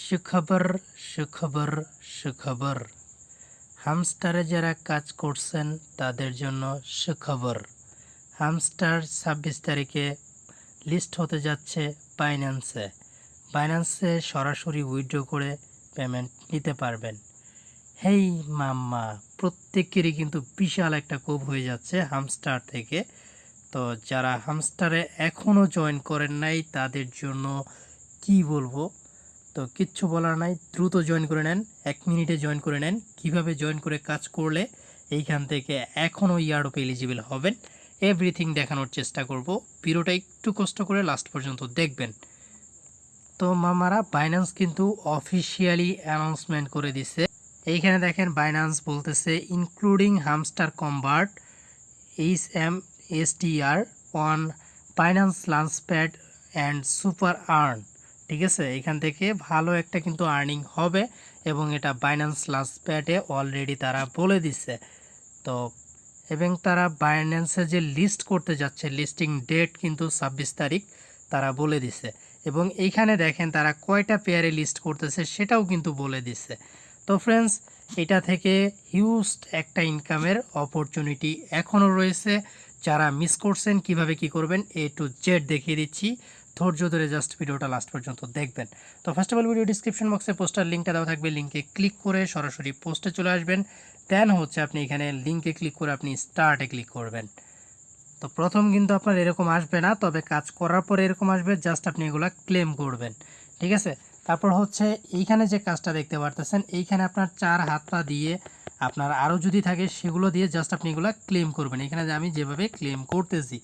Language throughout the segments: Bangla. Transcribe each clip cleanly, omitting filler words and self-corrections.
সুখবর সুখবর সুখবর। হামস্টারে যারা কাজ করছেন তাদের জন্য সুখবর। হামস্টার ২৬ তারিখে লিস্ট হতে যাচ্ছে বাইন্যান্সে সরাসরি উইথড্র করে পেমেন্ট নিতে পারবেন। হেই মাম্মা, প্রত্যেকেরই কিন্তু বিশাল একটা কোভ হয়ে যাচ্ছে হামস্টার থেকে। তো যারা হামস্টারে এখনও জয়েন করেন নাই তাদের জন্য কি বলবো, তো কিচ্ছু বলার নাই, দ্রুত জয়েন করে নেন, 1 মিনিটে জয়েন করে নেন। কিভাবে জয়েন করে কাজ করলে এইখান থেকে এখনও ইয়ারডপ এলিজিবল হবেন এভরিথিং দেখানোর চেষ্টা করব। ভিডিওটা একটু কষ্ট করে লাস্ট পর্যন্ত দেখবেন। তো মামারা, বাইন্যান্স কিন্তু অফিসিয়ালি অ্যানাউন্সমেন্ট করে দিছে। এইখানে দেখেন বাইন্যান্স বলতেছে including hamster convert HMSTR on Binance launchpad and super earn. ঠিক আছে, এখান থেকে ভালো একটা কিন্তু আর্নিং হবে এবং এটা বাইন্যান্স লঞ্চপ্যাডে অলরেডি তারা বলে দিচ্ছে। তো এবং তারা বাইন্যান্সে যে লিস্ট করতে যাচ্ছে, লিস্টিং ডেট কিন্তু ২৬ তারিখ তারা বলে দিছে। এবং এইখানে দেখেন তারা কয়টা পেয়ারে লিস্ট করতেছে সেটাও কিন্তু বলে দিচ্ছে। তো ফ্রেন্ডস, এটা থেকে হিউজ একটা ইনকামের অপরচুনিটি এখনও রয়েছে। যারা মিস করছেন কিভাবে কি করবেন A to Z দেখিয়ে দিচ্ছি, ধৈর্য ধরে জাস্ট ভিডিওটা লাস্ট পর্যন্ত দেখবেন। তো first of all video description বক্সে পোস্টার লিঙ্কটা দেওয়া থাকবে, লিঙ্কে ক্লিক করে সরাসরি পোস্টে চলে আসবেন। দেন হচ্ছে আপনি এখানে লিঙ্কে ক্লিক করে আপনি স্টার্টে ক্লিক করবেন। তো প্রথম কিন্তু আপনার এরকম আসবে না, তবে কাজ করার পরে এরকম আসবে, জাস্ট আপনি এগুলা ক্লেম করবেন। ঠিক আছে, তারপর হচ্ছে এইখানে যে কাজটা দেখতে পারতেছেন, এইখানে আপনার 4 হাত পা দিয়ে আপনার আরও যদি থাকে সেগুলো দিয়ে জাস্ট আপনি এগুলো ক্লেম করবেন। এখানে আমি যেভাবে ক্লেম করতেছি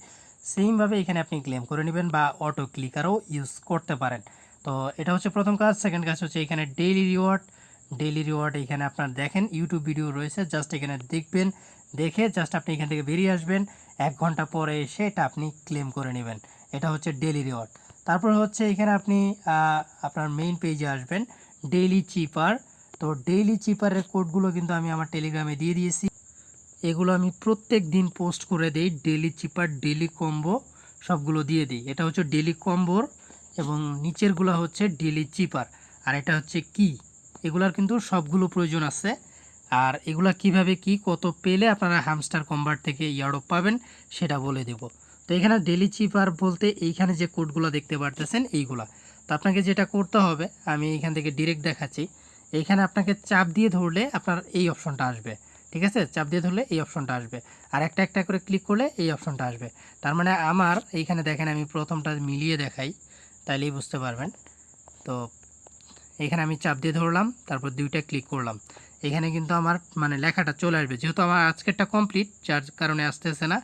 সেমভাবে এখানে আপনি ক্লেম করে নেবেন বা অটো ক্লিকারও ইউজ করতে পারেন। তো এটা হচ্ছে প্রথম কাজ। সেকেন্ড কাজ হচ্ছে এখানে ডেইলি রিওয়ার্ড এখানে আপনার দেখেন ইউটিউব ভিডিও রয়েছে, জাস্ট এখানে দেখবেন, দেখে জাস্ট আপনি এখান থেকে বেরিয়ে আসবেন। 1 ঘন্টা পরে এসে এটা আপনি ক্লেম করে নেবেন। এটা হচ্ছে ডেইলি রিওয়ার্ড। তারপর হচ্ছে এখানে আপনি আপনার মেইন পেজে আসবেন, ডেইলি চিপার। তো ডেইলি চিপারের কোডগুলো কিন্তু আমি আমার টেলিগ্রামে দিয়ে দিয়েছি। এগুলো আমি প্রত্যেক দিন পোস্ট করে দেই, ডেইলি চিপার, ডেইলি কম্বো সবগুলো দিয়ে দিই। এটা হচ্ছে ডেইলি কম্বোর এবং নিচেরগুলো হচ্ছে ডেইলি চিপার, আর এটা হচ্ছে কি, এগুলার কিন্তু সবগুলো প্রয়োজন আছে। আর এগুলা কিভাবে কি কত পেলে আপনারা হামস্টার কনভার্ট থেকে ইয়ারডপ পাবেন সেটা বলে দেব। তো এখানে ডেইলি চিপার বলতে এইখানে যে কোডগুলো দেখতে পারতেছেন এইগুলা। তো আপনাকে যেটা করতে হবে আমি এইখান থেকে ডিরেক্ট দেখাচ্ছি। এইখানে আপনাকে চাপ দিয়ে ধরলে আপনার এই অপশনটা আসবে। ঠিক আছে, চাপ দিয়ে ধরলে এই অপশনটা আসবে, আর একটা একটা করে ক্লিক করলে এই অপশনটা আসবে। তার মানে আমার এইখানে দেখেন আমি প্রথমটা মিলিয়ে দেখাই, তাইলেই বুঝতে পারবেন। তো এখানে আমি চাপ দিয়ে ধরলাম, তারপর 2টা ক্লিক করলাম, এখানে কিন্তু আমার মানে লেখাটা চলে আসবে। যেহেতু আমার আজকেরটা কমপ্লিট, যার কারণে আসতেছে না।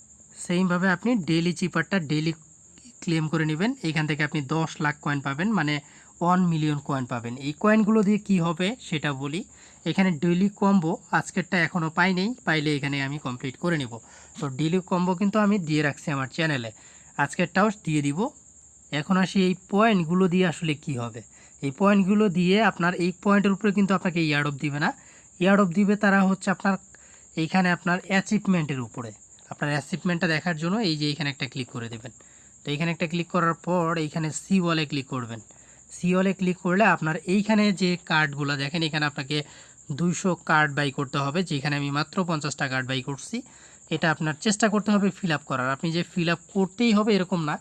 সেইমভাবে আপনি ডেইলি চিপারটা ডেইলি ক্লেম করে নেবেন। এইখান থেকে আপনি 10 লাখ কয়েন পাবেন, মানে 1 মিলিয়ন কয়েন পাবেন। এই কয়েনগুলো দিয়ে কি হবে সেটা বলি। এখানে ডেইলি কম্বো আজকেরটা এখনও পাই নেই, পাইলে এখানে আমি কমপ্লিট করে নিব। তো ডেইলি কম্বো কিন্তু আমি দিয়ে রাখছি আমার চ্যানেলে, আজকেরটাও দিয়ে দিব। এখন আসি এই পয়েন্টগুলো দিয়ে আসলে কি হবে। এই পয়েন্টগুলো দিয়ে আপনার এই পয়েন্টের উপরে কিন্তু আপনাকে ইয়ারডপ দিবে না, ইয়ারডপ দিবে তারা হচ্ছে আপনার এইখানে আপনার অ্যাচিভমেন্টের উপরে। আপনার অ্যাচিভমেন্টটা দেখার জন্য এই যে এইখানে একটা ক্লিক করে দেবেন। তো এইখানে একটা ক্লিক করার পর এইখানে সি ওয়ালে ক্লিক করবেন। সি ওয়ালে ক্লিক করলে আপনার এইখানে যে কার্ডগুলো দেখেন, এখানে আপনাকে 200 কার্ড বাই করতে হবে, যেখানে আমি মাত্র 50টা কার্ড বাই করছি। এটা আপনার চেষ্টা করতে হবে ফিল আপ করার। আপনি যে ফিল আপ করতেই হবে এরকম না,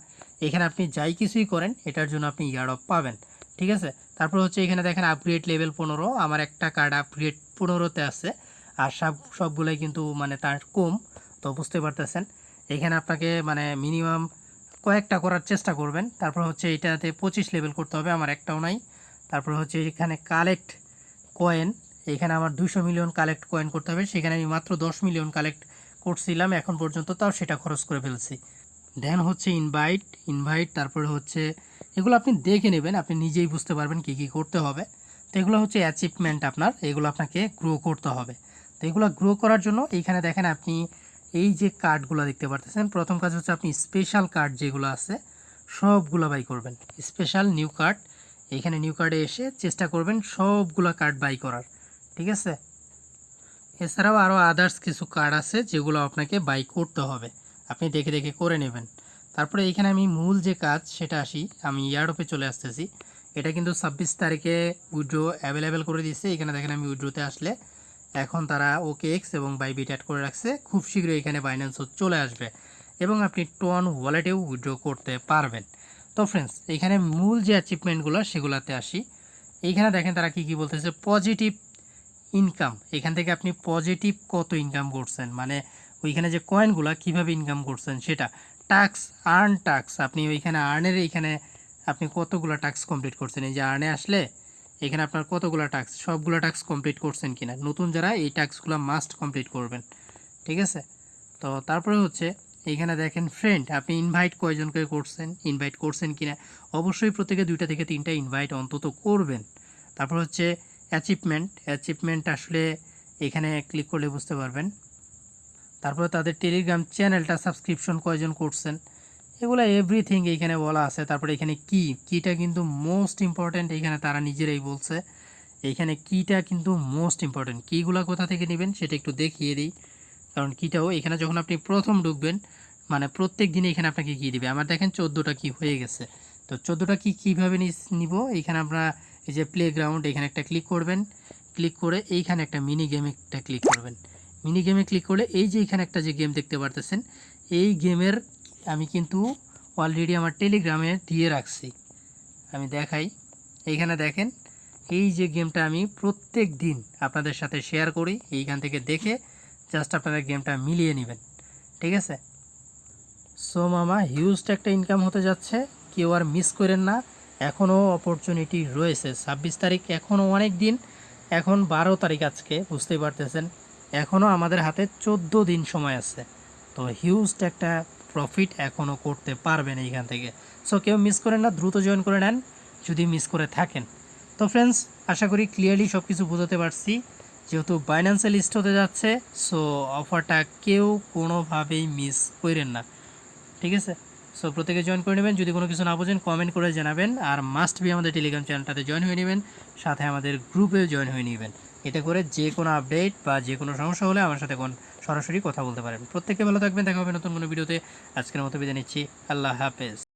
এখানে আপনি যাই কিছুই করেন এটার জন্য আপনি ইয়ারডপ পাবেন। ঠিক আছে, তারপর হচ্ছে এখানে দেখেন আপগ্রেড লেভেল 15, আমার একটা কার্ড আপগ্রেড 15তে আছে, আর সবগুলোই কিন্তু মানে তার কম। তো বুঝতে পারতেছেন, এখানে আপনাকে মানে মিনিমাম কয়েকটা করার চেষ্টা করবেন। তারপর হচ্ছে এইটাতে 25 লেভেল করতে হবে, আমার একটাও নাই। তারপর হচ্ছে এখানে কালেক্ট কয়েন, এখানে আমার 200 মিলিয়ন কালেক্ট কয়েন করতে হবে, সেখানে আমি মাত্র 10 মিলিয়ন কালেক্ট করছিলাম এখন পর্যন্ত, তাও সেটা খরচ করে ফেলছি। দেন হচ্ছে ইনভাইট, তারপরে হচ্ছে এগুলো আপনি দেখে নেবেন, আপনি নিজেই বুঝতে পারবেন কী কী করতে হবে। তো এগুলো হচ্ছে অ্যাচিভমেন্ট আপনার, এগুলো আপনাকে গ্রো করতে হবে। তো এগুলো গ্রো করার জন্য এইখানে দেখেন আপনি এই যে কার্ডগুলো দেখতে পারতেছেন, প্রথম কাজ হচ্ছে আপনি স্পেশাল কার্ড যেগুলো আছে সবগুলো বাই করবেন। স্পেশাল নিউ কার্ড, এইখানে নিউ কার্ডে এসে চেষ্টা করবেন সবগুলো কার্ড বাই করার। ঠিক আছে, এছাড়াও আরও আদার্স কিছু কার্ড আছে যেগুলো আপনাকে বাই করতে হবে, আপনি দেখে দেখে করে নেবেন। তারপরে এইখানে আমি মূল যে কাজ সেটা আসি, আমি ইয়ারডপে চলে আসতেছি। এটা কিন্তু 26 তারিখে উইথড্র অ্যাভেলেবেল করে দিয়েছে। এখানে দেখেন আমি উইথড্রোতে আসলে এখন তারা OKX এবং বাইবিট অ্যাড করে রাখছে। খুব শীঘ্রই এখানে বাইন্যান্সও চলে আসবে এবং আপনি টন ওয়ালেটেও উইথড্র করতে পারবেন। তো ফ্রেন্ডস, এখানে মূল যে অ্যাচিভমেন্টগুলো সেগুলোতে আসি। এইখানে দেখেন তারা কি বলতেছে, পজিটিভ ইনকাম। এখান থেকে আপনি পজিটিভ কত ইনকাম করছেন, মানে ওইখানে যে কয়েনগুলো কিভাবে ইনকাম করছেন সেটা। টাস্ক, আর্ন টাস্ক, আপনি ওইখানে আর্নের এইখানে আপনি কতগুলো টাস্ক কমপ্লিট করছেন। এই যে আর্নে আসলে এখানে আপনার কতগুলো টাস্ক, সবগুলো টাস্ক কমপ্লিট করছেন কিনা। নতুন যারা এই টাস্কগুলো মাস্ট কমপ্লিট করবেন, ঠিক আছে। তো তারপরে হচ্ছে এইখানে দেখেন ফ্রেন্ড, আপনি ইনভাইট কয়জনকে ইনভাইট করছেন কিনা। অবশ্যই প্রত্যেকে 2টা থেকে 3টা ইনভাইট অন্তত করবেন। তারপর হচ্ছে অ্যাচিভমেন্ট আসলে এখানে ক্লিক করলে বুঝতে পারবেন। তারপরে তাদের টেলিগ্রাম চ্যানেলটা সাবস্ক্রিপশন কয়জন করছেন, এগুলো এভরিথিং এইখানে বলা আছে। তারপরে এখানে কিটা কিন্তু মোস্ট ইম্পর্ট্যান্ট, এখানে তারা নিজেরাই বলছে এইখানে কিটা কিন্তু মোস্ট ইম্পর্ট্যান্ট। কিগুলো কোথা থেকে নেবেন সেটা একটু দেখিয়ে দিই, কারণ কিটাও এখানে যখন আপনি প্রথম ঢুকবেন, মানে প্রত্যেক দিনে এখানে আপনাকে কী দিবে। আমার দেখেন 14টা কি হয়ে গেছে। তো 14টা কি কীভাবে নিব, এখানে আমরা এই যে প্লে গ্রাউন্ড এখানে একটা ক্লিক করবেন। ক্লিক করে এইখানে একটা মিনি গেমে একটা ক্লিক করবেন। মিনি গেমে ক্লিক করলে এই যে এখানে একটা যে গেম দেখতে পারতেছেন, এই গেমের আমি কিন্তু অলরেডি আমার টেলিগ্রামে দিয়ে রাখছি। আমি দেখাই, এইখানে দেখেন এই যে গেমটা আমি প্রত্যেক দিন আপনাদের সাথে শেয়ার করি। এইখান থেকে দেখে জাস্ট আপনারা গেমটা মিলিয়ে নেবেন, ঠিক আছে। সো মামা, হিউজ একটা ইনকাম হতে যাচ্ছে, কেউ আর মিস করেন না। এখনও অপরচুনিটি রয়েছে। 26 তারিখ এখনও অনেক দিন, এখন 12 তারিখ আজকে, বুঝতেই পারতেছেন এখনও আমাদের হাতে 14 দিন সময় আছে। তো হিউজ একটা প্রফিট এখনও করতে পারবেন এইখান থেকে। সো কেউ মিস করেন না, দ্রুত জয়েন করে নেন যদি মিস করে থাকেন। তো ফ্রেন্ডস, আশা করি ক্লিয়ারলি সব কিছু বোঝাতে পারছি। যেহেতু বাইন্যান্সে লিস্ট হতে যাচ্ছে, সো অফারটা কেউ কোনোভাবেই মিস করেন না, ঠিক আছে। সো প্রত্যেকে জয়েন করে নেবেন। যদি কোনো কিছু না বোঝেন কমেন্ট করে জানাবেন, আর মাস্ট বি আমাদের টেলিগ্রাম চ্যানেলটাতে জয়েন হয়ে নেবেন, সাথে আমাদের গ্রুপেও জয়েন হয়ে নেবেন। এতে করে যে কোনো আপডেট বা যে কোনো সমস্যা হলে আমার সাথে সরাসরি কথা বলতে পারেন। প্রত্যেকে ভালো থাকবেন, দেখা হবে নতুন কোনো ভিডিওতে। আজকের মতো বিদায় নিচ্ছি, আল্লাহ হাফেজ।